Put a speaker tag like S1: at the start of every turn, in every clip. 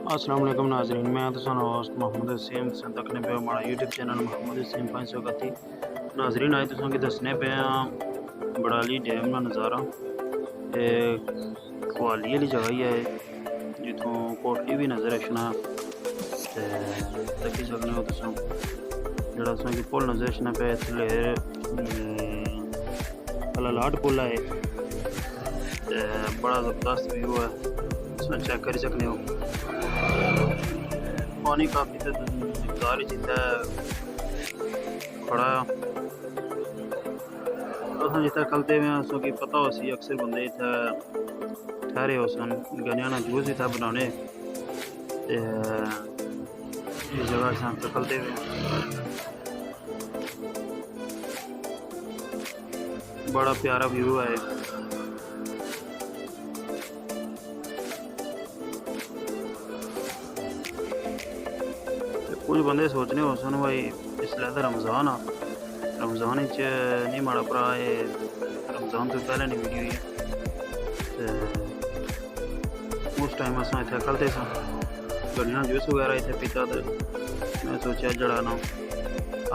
S1: अस्सलाम वालेकुम नाज़रीन, मैं तुसां होस्ट मोहम्मद हसीम तकने पे हमारा यूट्यूब चैनल मोहम्मद हसीम 531 नाज़रीन आज तुसां की दसने पे बड़ाली डैम का नज़ारा कुआली वाली जगह ही है जितों कोटली भी नज़र अचना तकी सकने हो तुसां जेह्ड़ा तुसां की पुल नज़र अचना पे थल्ले लाट पुल है बड़ा ज़बरदस्त व्यू है तुसां चेक करी सकने हो। पानी काफ़ी मकदार जितना खड़ा अस जितना खलते हुए असूँ की पता हो सी अक्सर बंदे इतना ठहरे हो सन गनिया जूस इतना बनाने इस जगह से खलते हुए बड़ा प्यारा व्यू है। कुछ बंदे सोचने हो सन भाई इसलिए तो रमज़ान आ रमज़ान नहीं माड़ा भरा रमज़ान तो पहले नहीं वीडियो है उस टाइम अस इतने खलते स गड्डियां जूस वगैरह इतने पीता तो मैं सोचा जड़ा ना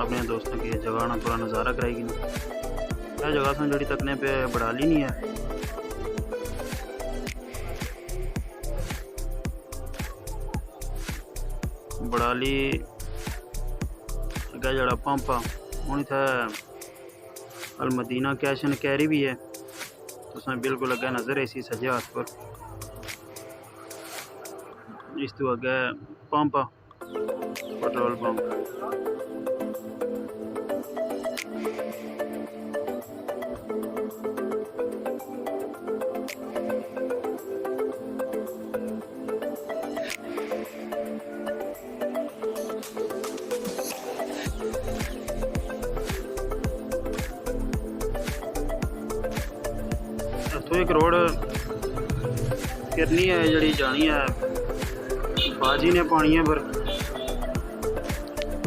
S1: अपने दोस्तों की जगह ना पूरा नज़ारा कराएगी ना यह जगह सन जी तकने पे बड़ाली नहीं है। बड़ाली अगर जड़ा पंप हूँ इतना अलमदीना कैश एंड कैरी भी है तो बिल्कुल अगे नज़र ऐसी सजे हाथ पर इस तो अगे पंप पेट्रोल पंप तो एक रोड किरनी है जी जानी है बाजी ने पानी है पर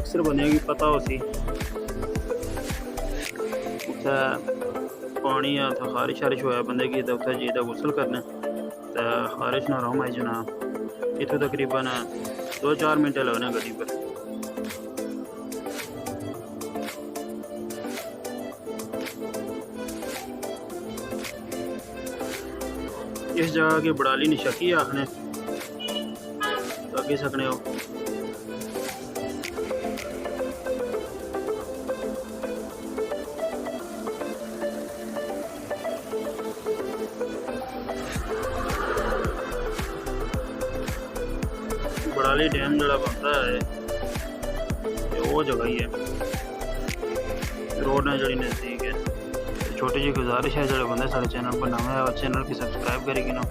S1: अक्सर बंदे की पता हो सी उत्थे पानी है तो खारिश शारिश होया बंदे की तो उत्थे जी गुसल करने तो खारिश ना रहा जना इतों तकरीबन 2-4 मिनट लगने गड्डी पर। इस जगह की बड़ाली निशकी आखने तो अगे सकने हो। बड़ाली डैम जड़ा बनता है वो जगह ही है रोड ने जड़ी नज़दीक है। छोटी जी गुजारिश है जो बंदे सारे चैनल पर नवे है और चैनल की सब्सक्राइब करेगी ना।